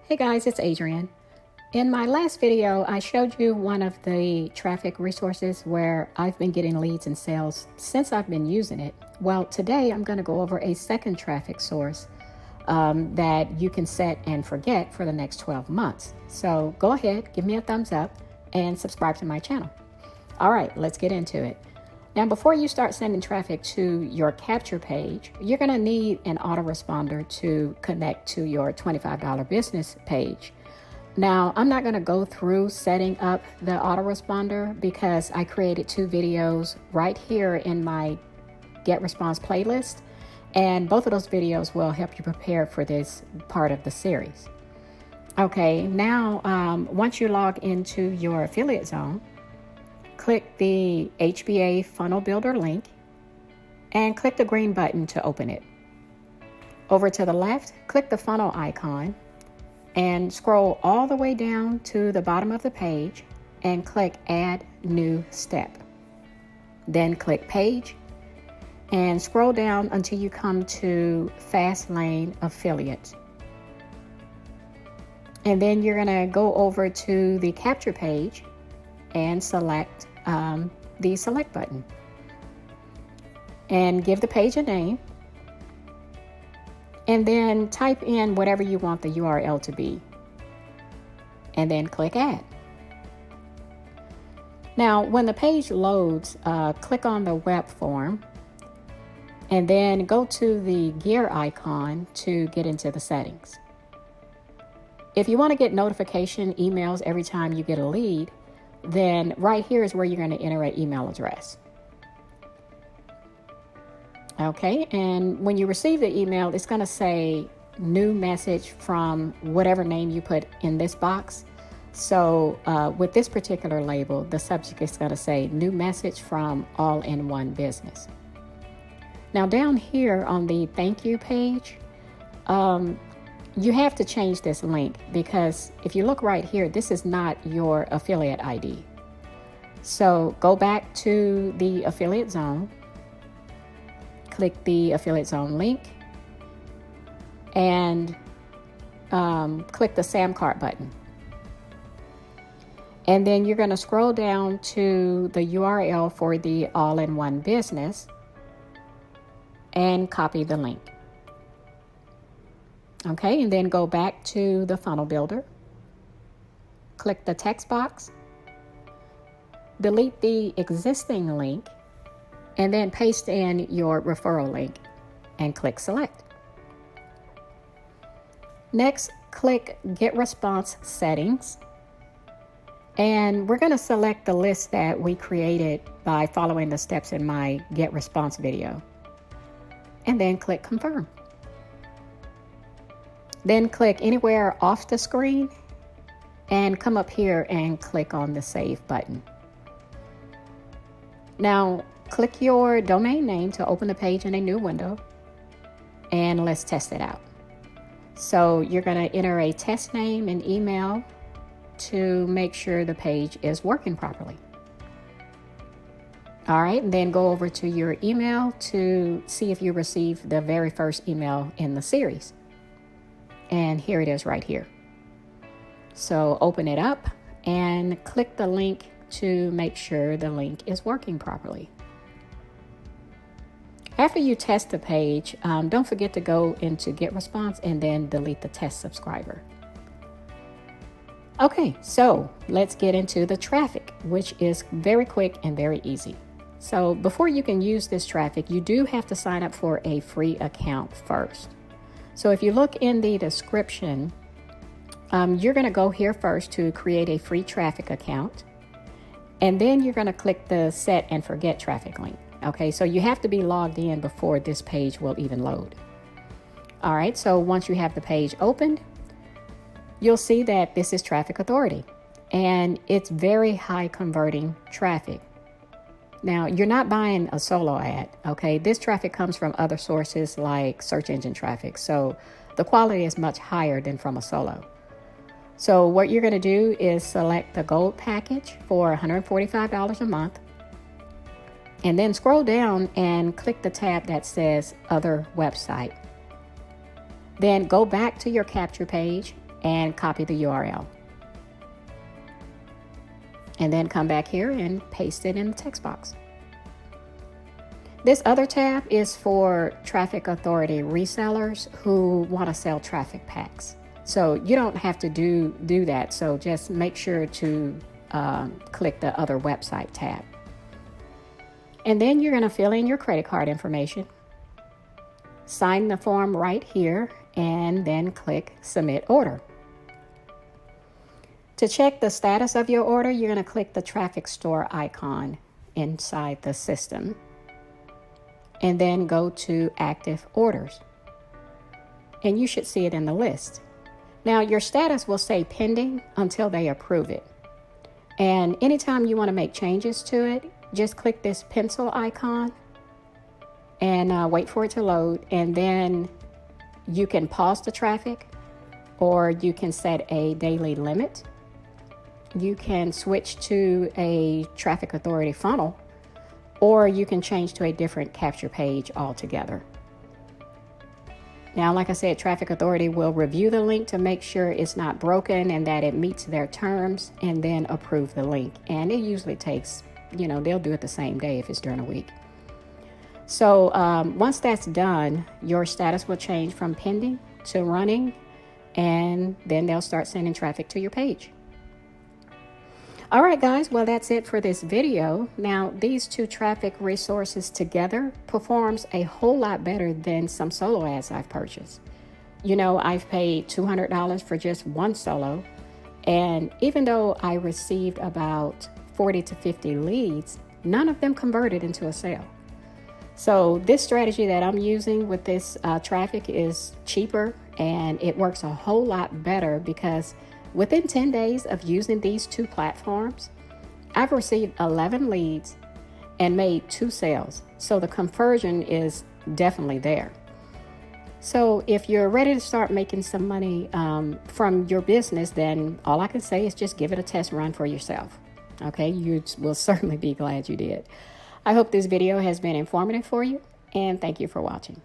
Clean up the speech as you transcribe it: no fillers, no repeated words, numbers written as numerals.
Hey guys, it's Adrienne. In my last video, I showed you one of the traffic resources where I've been getting leads and sales since I've been using it. Well, today I'm going to go over a second traffic source that you can set and forget for the next 12 months. So go ahead, give me a thumbs up and subscribe to my channel. All right, let's get into it. Now, before you start sending traffic to your capture page, you're going to need an autoresponder to connect to your $25 business page. Now, I'm not going to go through setting up the autoresponder because I created 2 videos right here in my Get Response playlist, and both of those videos will help you prepare for this part of the series. Okay, now once you log into your affiliate zone, click the HBA funnel builder link and click the green button to open it. Over to the left, click the funnel icon and scroll all the way down to the bottom of the page and click Add New Step. Then click Page and scroll down until you come to Fast Lane Affiliate. And then you're going to go over to the capture page and select the select button and give the page a name, and then type in whatever you want the URL to be and then click Add. Now when the page loads, click on the web form and then go to the gear icon to get into the settings. If you want to get notification emails every time you get a lead, then right here is where you're going to enter an email address. Okay, and when you receive the email, it's going to say new message from whatever name you put in this box. So with this particular label, the subject is going to say new message from All-in-One Business. Now down here on the thank you page, you have to change this link because if you look right here, this is not your affiliate ID. So go back to the affiliate zone, click the affiliate zone link, and click the SAM cart button. And then you're going to scroll down to the URL for the All-in-One Business and copy the link. Okay, and then go back to the funnel builder, click the text box, delete the existing link, and then paste in your referral link and click select. Next, click Get Response Settings, and we're going to select the list that we created by following the steps in my Get Response video, and then click Confirm. Then click anywhere off the screen and come up here and click on the Save button. Now, click your domain name to open the page in a new window, and let's test it out. So you're going to enter a test name and email to make sure the page is working properly. All right, and then go over to your email to see if you received the very first email in the series. And here it is right here. So open it up and click the link to make sure the link is working properly. After you test the page, don't forget to go into Get Response and then delete the test subscriber. Okay, so let's get into the traffic, which is very quick and very easy. So before you can use this traffic, you do have to sign up for a free account first. So if you look in the description, you're going to go here first to create a free traffic account. And then you're going to click the set and forget traffic link. Okay, so you have to be logged in before this page will even load. All right, so once you have the page opened, you'll see that this is Traffic Authority. And it's very high converting traffic. Now, you're not buying a solo ad, okay? This traffic comes from other sources like search engine traffic. So the quality is much higher than from a solo. So what you're going to do is select the gold package for $145 a month. And then scroll down and click the tab that says Other Website. Then go back to your capture page and copy the URL. And then come back here and paste it in the text box. This other tab is for traffic authority resellers who want to sell traffic packs. So you don't have to do that. So just make sure to click the other website tab. And then you're going to fill in your credit card information, sign the form right here, and then click Submit Order. To check the status of your order, you're going to click the traffic store icon inside the system, and then go to Active Orders. And you should see it in the list. Now, your status will say pending until they approve it. And anytime you want to make changes to it, just click this pencil icon and wait for it to load. And then you can pause the traffic, or you can set a daily limit. You can switch to a traffic authority funnel, or you can change to a different capture page altogether. Now, like I said, traffic authority will review the link to make sure it's not broken and that it meets their terms, and then approve the link. And it usually takes, they'll do it the same day if it's during a week. So once that's done, your status will change from pending to running, and then they'll start sending traffic to your page. All right, guys, well, that's it for this video. Now, these two traffic resources together performs a whole lot better than some solo ads I've purchased. I've paid $200 for just one solo, and even though I received about 40 to 50 leads, none of them converted into a sale. So this strategy that I'm using with this traffic is cheaper, and it works a whole lot better because within 10 days of using these two platforms, I've received 11 leads and made 2 sales. So the conversion is definitely there. So if you're ready to start making some money from your business, then all I can say is just give it a test run for yourself. Okay, you will certainly be glad you did. I hope this video has been informative for you, and thank you for watching.